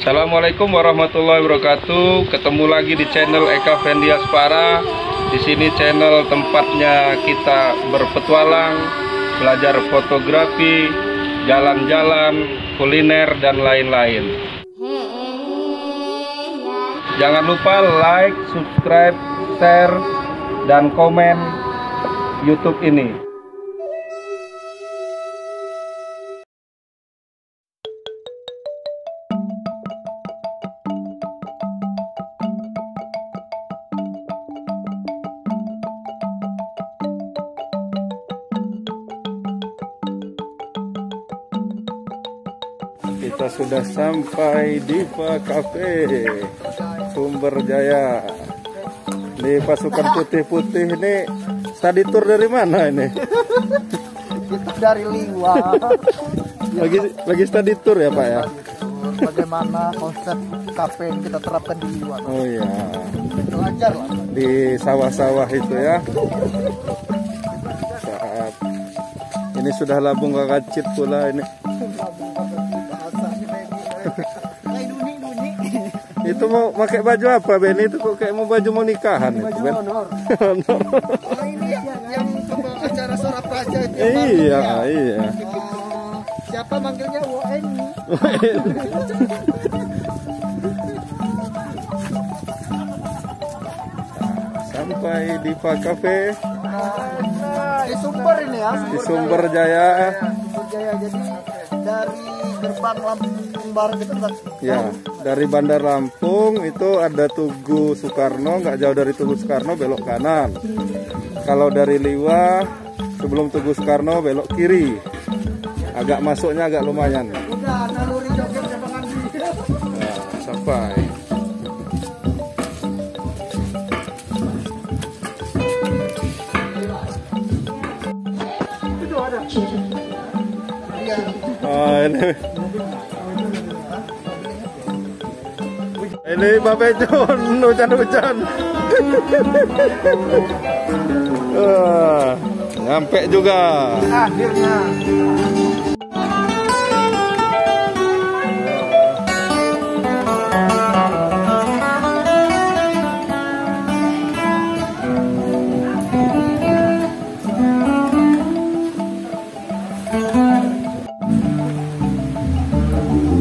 Assalamualaikum warahmatullahi wabarakatuh. Ketemu lagi di channel Eka Fendiaspara. Di sini channel tempatnya kita berpetualang, belajar fotografi, jalan-jalan, kuliner dan lain-lain. Jangan lupa like, subscribe, share, dan komen YouTube ini. Kita sudah sampai di Cafe Sumber Jaya. Ini pasukan putih-putih ini study tour dari mana ini? Dari Liwa. Lagi study tour ya Pak ya? Bagaimana konsep kafe yang kita terapkan di Liwa? Oh iya. Belajar lah. Di sawah-sawah itu ya. Saat ini sudah labung kakacit pula ini. Itu mau pakai baju apa Ben? Itu kok kayak mau baju mau nikahan itu Ben? Honor. Oh ini yang pembawa acara Sora Praja itu. Iya, iya. Siapa manggilnya WNI? Sampai di Cafe Di Sumber ini ya. di Sumber Jaya. Sumber Jaya. Jadi dari gerbang Lampung Barat itu Ya, dari Bandar Lampung itu ada Tugu Soekarno, nggak jauh dari Tugu Soekarno belok kanan. Kalau dari Liwa sebelum Tugu Soekarno belok kiri. Agak masuknya agak lumayan. udah naluri joget cabangan di. Nah, sampai. Itu ada. Oh, ini Bapak John, hujan-hujan. Nyampe juga. Akhirnya.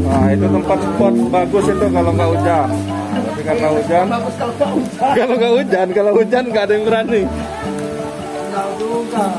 Nah, itu tempat spot bagus itu kalau nggak hujan. Nah, tapi karena hujan, kalau hujan nggak ada yang berani. Tahu juga.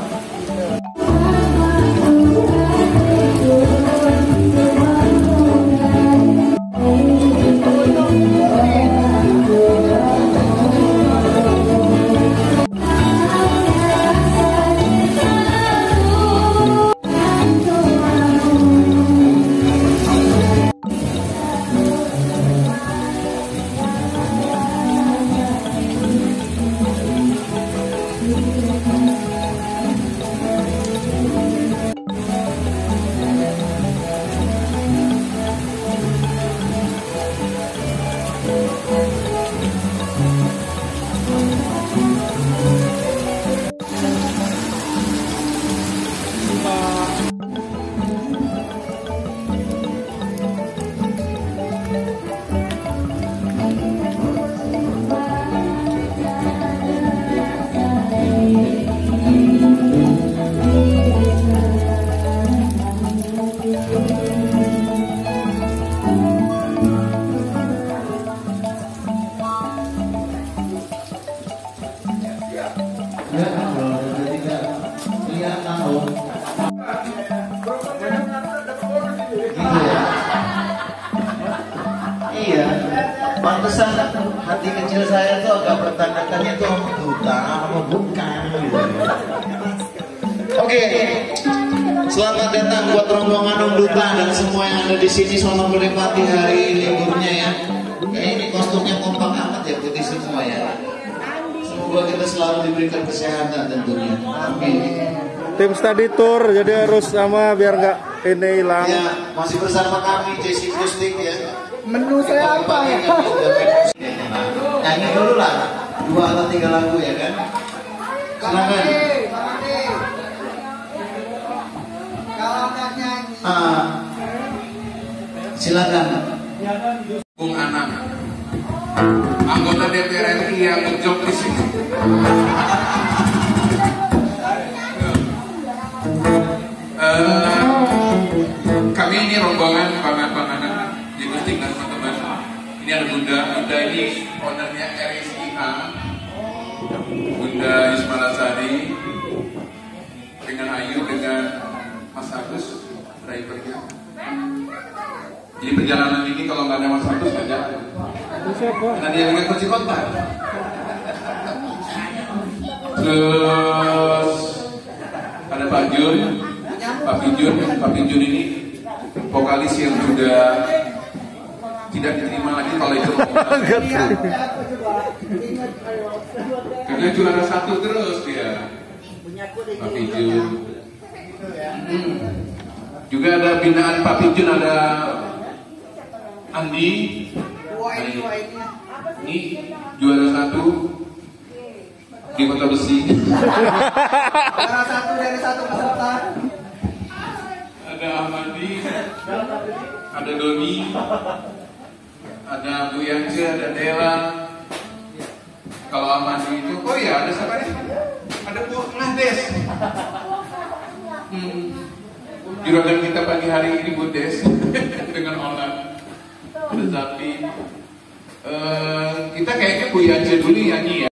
Iya, pantesan hati kecil saya tuh agak bertanda-tanya tuh duta apa bukan gitu. Oke, selamat datang buat rombongan Om Duta dan semua yang ada di sini. Selamat menikmati hari liburnya ya. Kayak ini kostumnya kompak amat ya, putih semua ya. Semoga kita selalu diberikan kesehatan tentunya. Amin. Tim study tour jadi harus sama biar nggak ini hilang. Ya, masih bersama kami Jesse Kustik ya. Menu saya apa ya? Nyanyi dulu lah 2 atau 3 lagu ya kan. Silakan. Kalau nggak nyanyi. Silakan. Bung Anang, anggota DPR RI yang ngejob di sini. Kami ini rombongan panganan di Gusting dan teman-teman. Ini ada Bunda ini ownernya RSIA, Bunda Ismalasari, dengan Ayu, dengan Mas Agus, drivernya. Jadi perjalanan ini kalau nggak ada Mas Agus nggak jalan. Karena dia dengan kunci kontak. Terus ada Pak Pijun ini vokalis yang sudah tidak diterima lagi kalau itu. Karena juara 1 terus dia. Pak Pijun. Juga ada binaan Pak Pijun, ada Andi. Ini juara 1 di Kota Besi. Juara 1 dari 1 peserta. Ada Ahmadi, ada Doni, ada Bu Yance, ada Dela. Kalau Ahmadi itu, oh ya ada siapa nih? Ada Bu Nades. Juragan kita pagi hari ini Bu Des dengan olah. Ada Zapi. Kita kayaknya Bu Yance dulu nyanyi ya.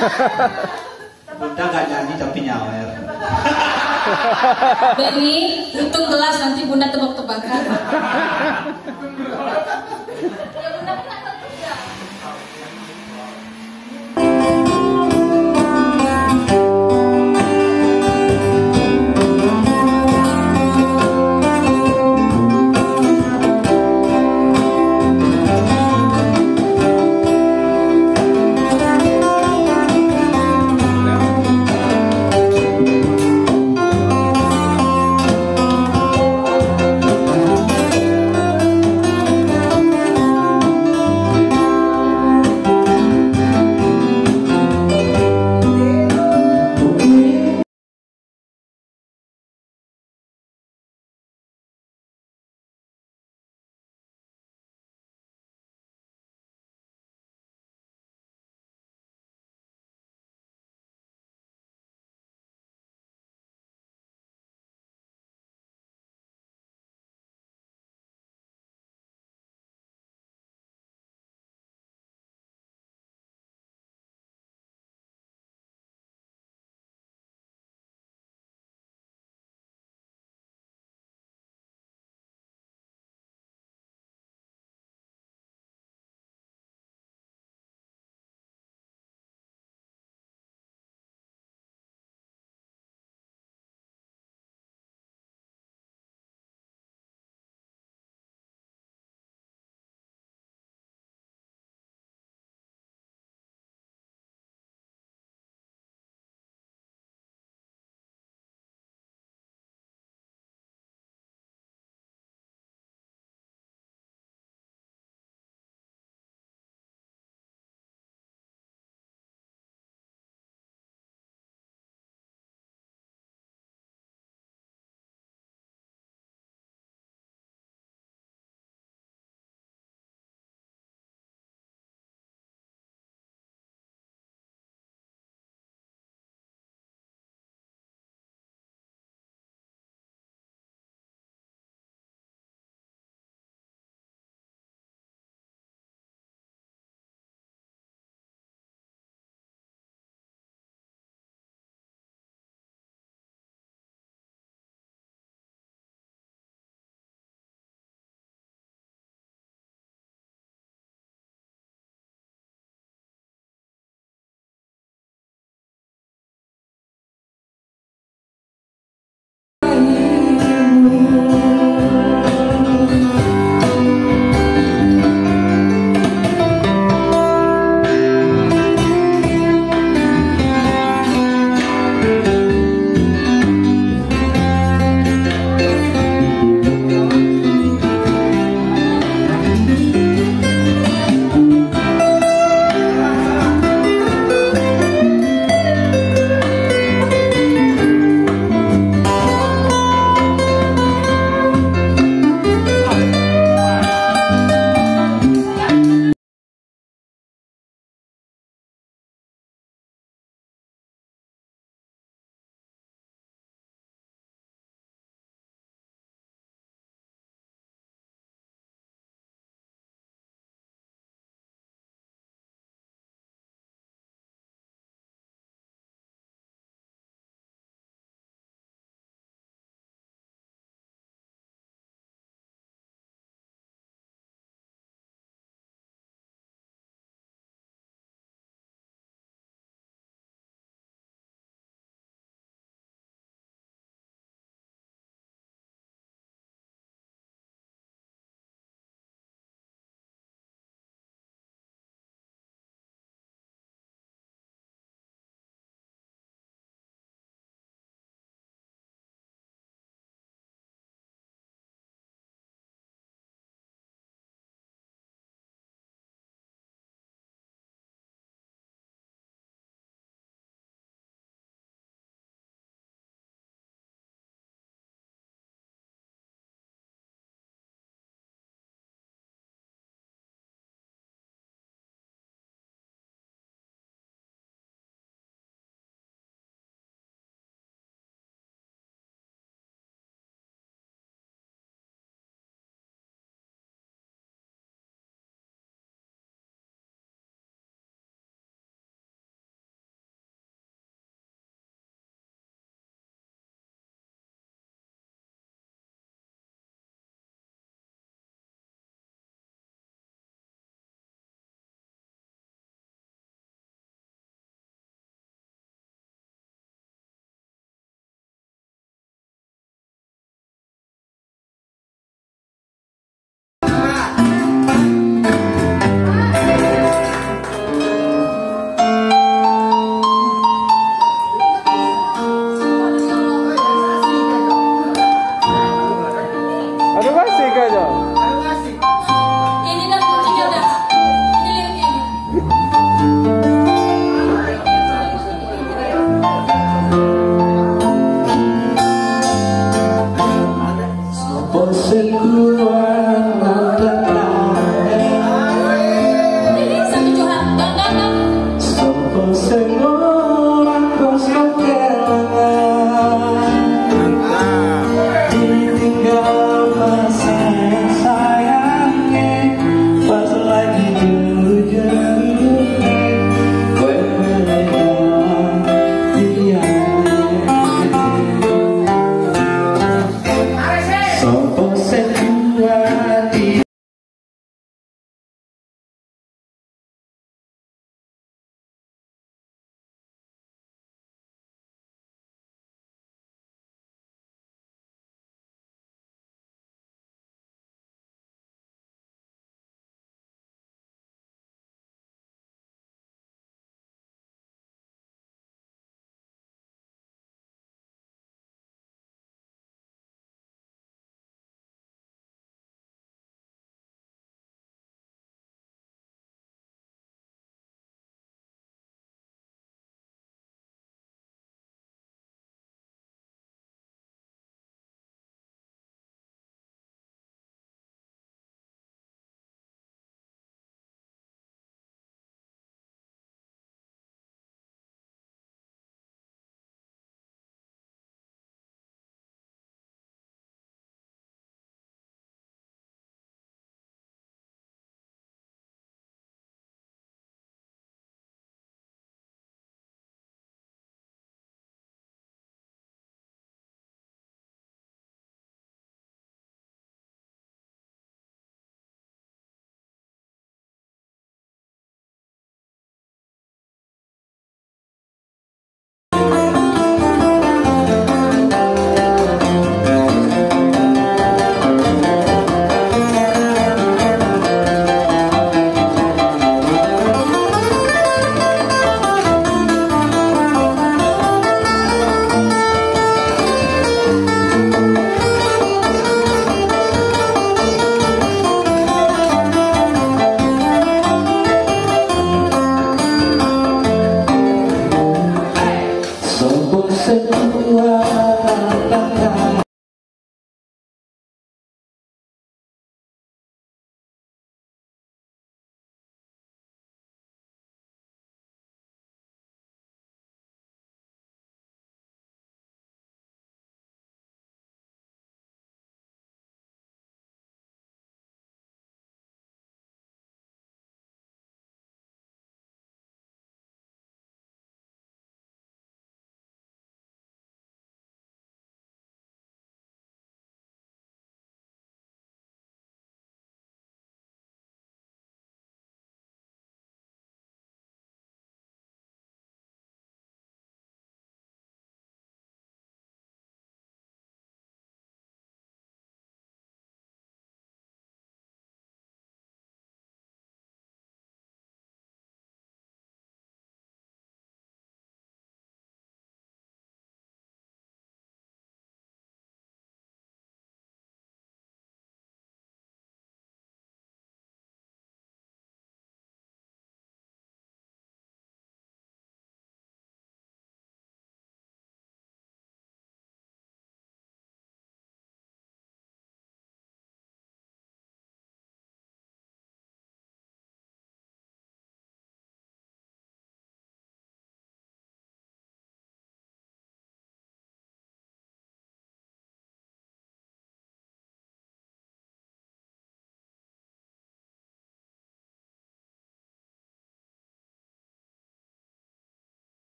Bunda nggak nyanyi tapi nyawer. Baby, hitung gelas nanti Bunda tebak-tebakan.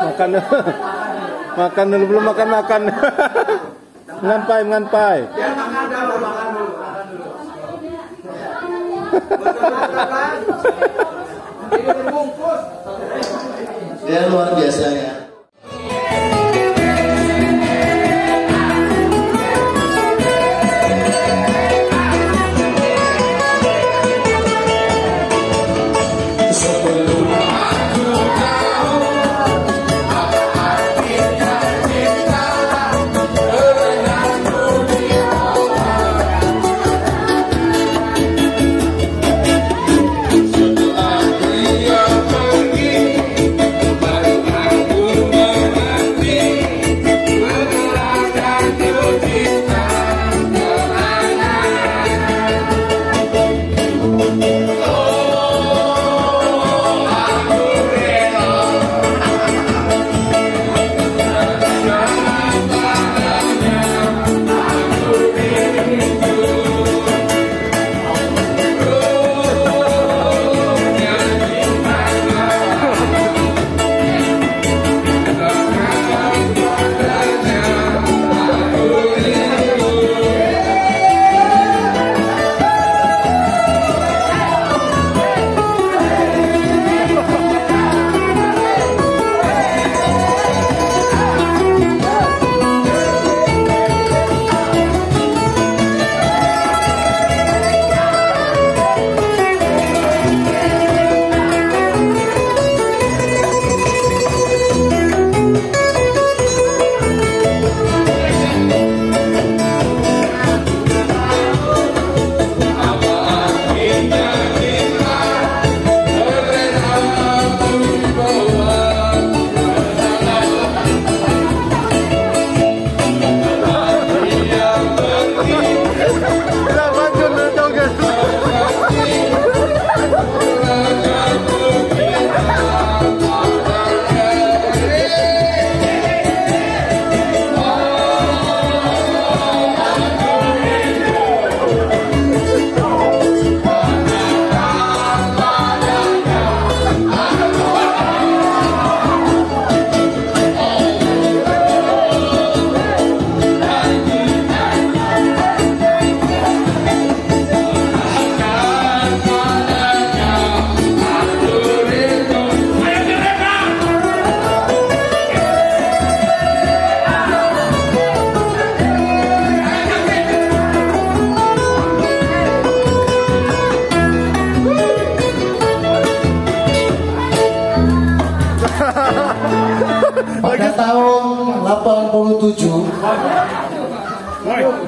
Makan makan dulu, belum makan. Nganpai. Dia luar biasa ya.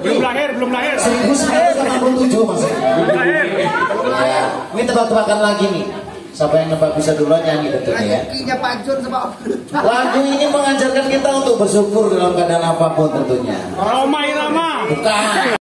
Belum lahir. 1987 Mas. Ya, ini tebak-tebakan lagi nih. Siapa yang nebak bisa duluan nyanyi tentunya ya. Rezekinya Pak Jun sama Om Duta. Lagu ini mengajarkan kita untuk bersyukur dalam keadaan apapun tentunya. Roma Irama. Bukan.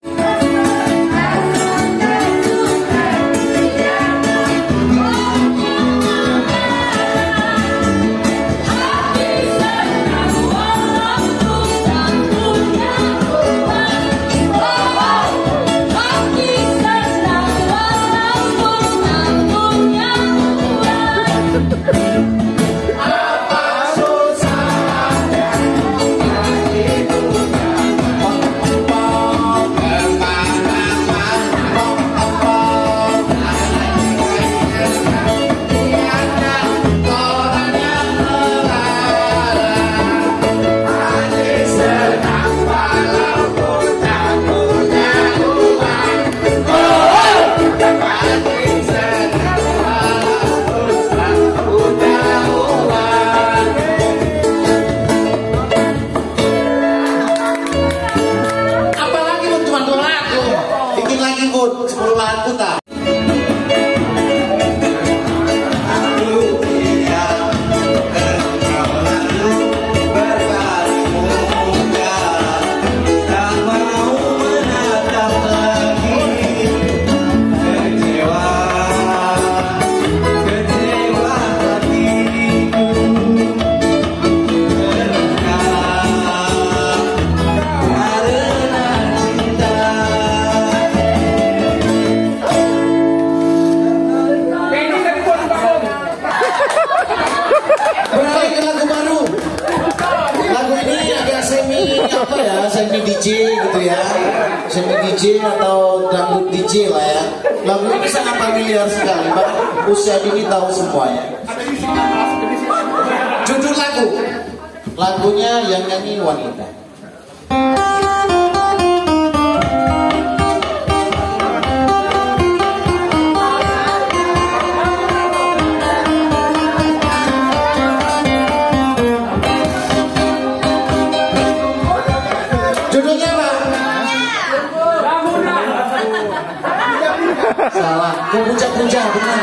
Semi DJ gitu ya, semi DJ atau dangdut DJ lah ya. Lagu ini sangat familiar sekali, bahkan usia dini tahu semuanya. Judul lagunya yang nyanyi wanita. Judulnya apa? Salah. Puncak-puncak, benar.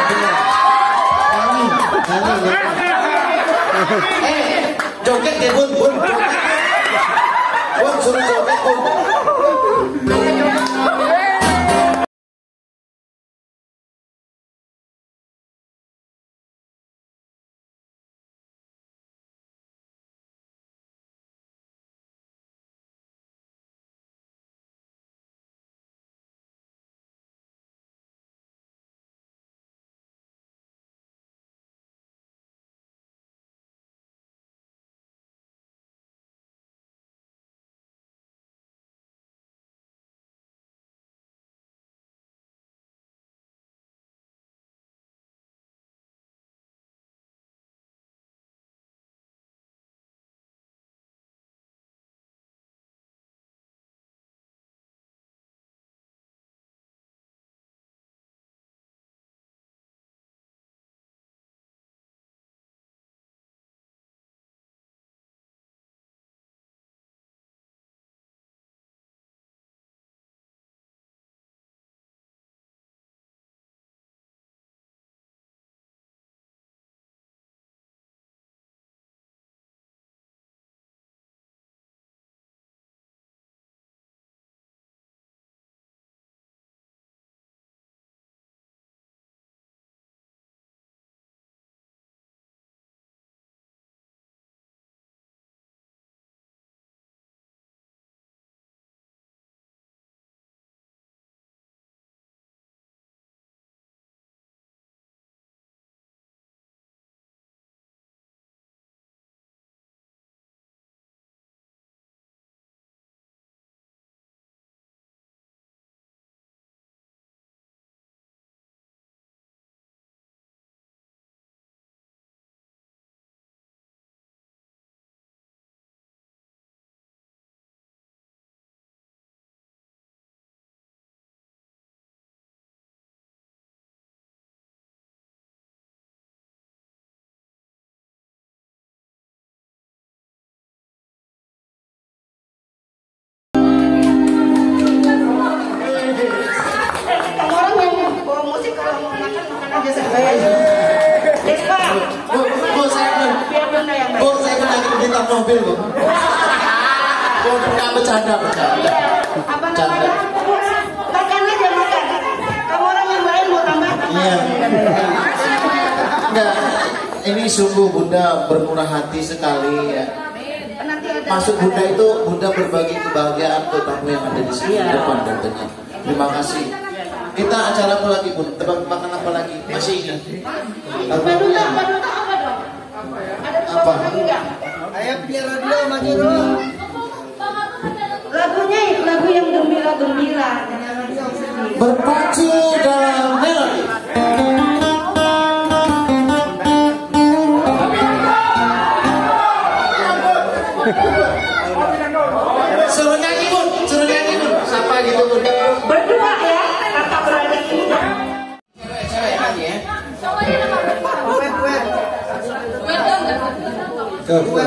Nyanyi. Joget ya bun. Bun suruh joget bun. Enggak bercanda. Apa namanya? Makan aja makan. Kamu orang yang lain mau tambah. Iya. Enggak. Ini sungguh Bunda bermurah hati sekali ya. Maksud Bunda itu Bunda berbagi kebahagiaan untuk tamu yang ada di sini depan tentunya. Terima kasih. Kita acara apa lagi Bun? Tebak-tebakan apa lagi? Masih ini. Paduta apa dong? Ada Apa? lagi enggak? Ayo punya radio maju dulu. Lagunya itu lagu yang gembira-gembira. Berpacu dalam melodi. Suruh nyanyi Bun. Siapa gitu Bun? Berdua ya, kakak beradik ini. Cewek nyanyi ya. Kue.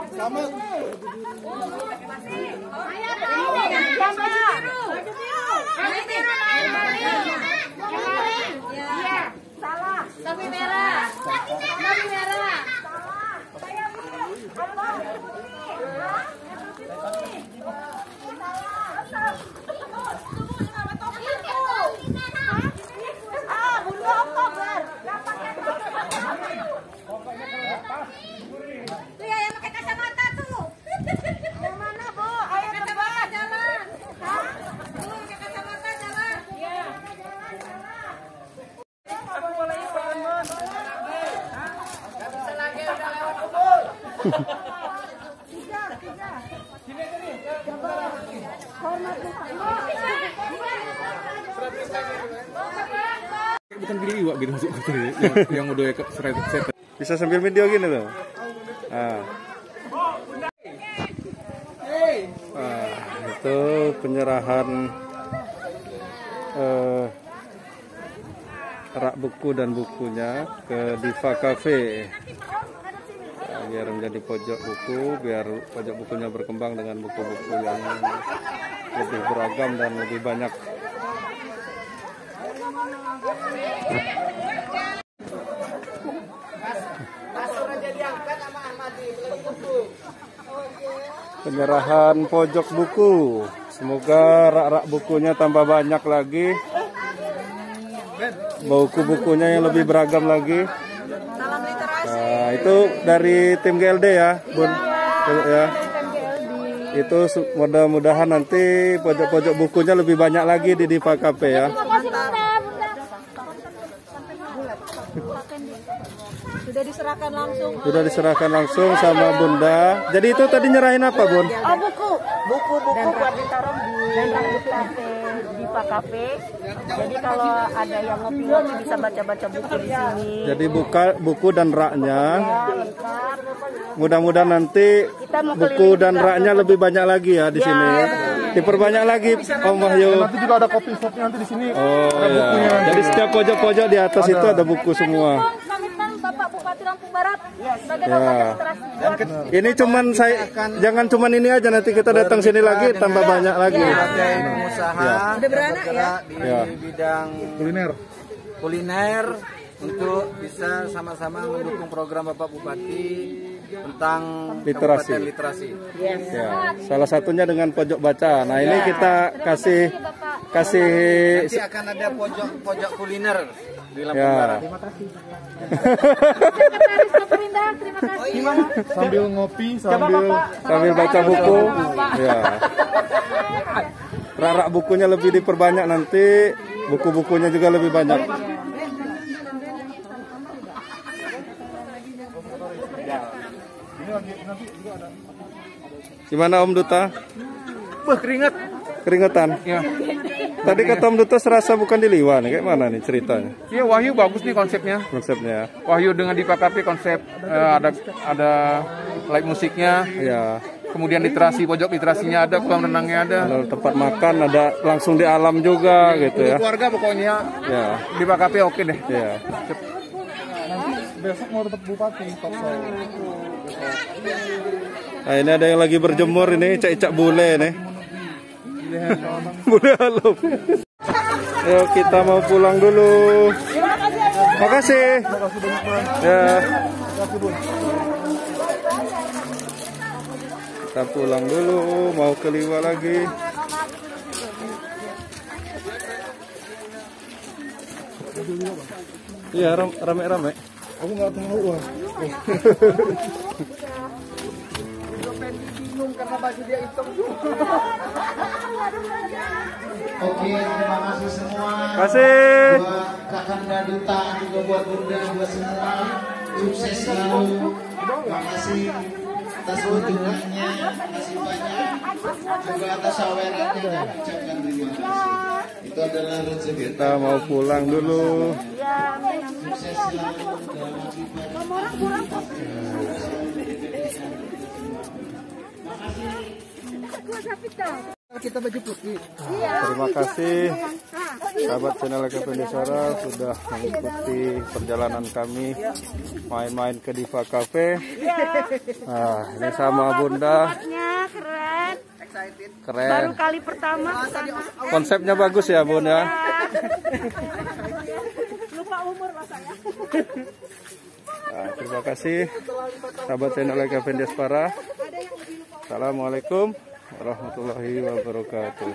Selamat. Salah. Sapi merah. Sapi merah. Tuh ya yang pakai kacamata tuh. Yang mana, Bu? Ayo kacamata jalan. Hah? Tuh pakai kacamata jalan. Iya. Bisa lagi udah lewat umur. Tiga. Bukan gini iwak gitu masuk ke yang udah set. Bisa sambil video gini loh. Itu penyerahan rak buku dan bukunya ke Diva Cafe. Biar menjadi pojok buku, biar pojok bukunya berkembang dengan buku-buku yang lebih beragam dan lebih banyak. Penyerahan pojok buku. Semoga rak-rak bukunya tambah banyak lagi. Buku-bukunya yang lebih beragam lagi. Nah, itu dari tim GLD ya, Bun. Ya. Itu mudah-mudahan nanti pojok-pojok bukunya lebih banyak lagi di Diva Cafe ya. Sudah diserahkan langsung. Sudah diserahkan langsung sama Bunda. Jadi itu tadi nyerahin apa, Bun? Oh, buku buat ditaruh di Cafe Diva Cafe. Jadi kalau ada yang ngopi-ngopi bisa baca-baca buku di sini. Jadi buku dan raknya. Mudah-mudahan nanti buku dan raknya lebih banyak lagi ya di sini. Diperbanyak lagi, Om Wahyu. Nanti juga ada kopi shopnya nanti di sini. Oh iya. Jadi setiap pojok-pojok di atas itu ada buku semua. Bapak Bupati Lampung Barat. Ya. Ini cuman jangan cuman ini aja, nanti kita datang sini lagi tambah banyak lagi. Sebagai pengusaha Udah beranak ya? Di bidang kuliner untuk bisa sama-sama mendukung program Bapak Bupati tentang literasi. Kabupaten literasi. Ya, salah satunya dengan pojok baca. Nah, ini kita kasih Nanti akan ada pojok kuliner di Lampung Barat. Terima kasih. Sambil ngopi, sambil baca buku. Ya. Rak-rak bukunya lebih diperbanyak nanti, buku-bukunya juga lebih banyak. Gimana Om Duta? Keringetan. Ya. Tadi kata Om Duta serasa bukan di Liwa nih, kayak mana nih ceritanya? Iya, Wahyu bagus nih konsepnya. Konsepnya. Wahyu dengan Diva Cafe konsep ada live musiknya. Ya. Kemudian literasi, pojok literasinya ada, kolam renangnya ada. Kalau tempat makan ada langsung di alam juga gitu ya. Keluarga pokoknya. Ya. Diva Cafe oke deh. Ya. besok mau tempat bupati. Nah, ini ada yang lagi berjemur ini, cak-cak bule nih. Bule halus. Yuk kita mau pulang dulu. Makasih. Ya. Kita pulang dulu, mau ke Liwa lagi. Iya, rame-rame. Aku nggak tahu. Bingung karena baju dia hitam. Oke, terima kasih semua. Kasih. Buat Kakanda Duta, juga buat Bunda, buat semua. Sukses selalu. Terima kasih atas kunjungannya. Terima kasih banyak. Juga atas sawerannya dan ucapkan terima kasih. Itu adalah rezeki. Kita mau pulang dulu. Sukses selalu dalam ibadah. Kita baju putih. Terima kasih. sahabat channel Kevendesara sudah mengikuti perjalanan kami main-main ke Diva Cafe. Nah, ini sama Bunda. Keren. Keren. Baru kali pertama kesana. Konsepnya bagus ya Bun ya. Lupa umur lah saya. Nah, terima kasih sahabat channel Kevendesara. Assalamualaikum warahmatullahi wabarakatuh.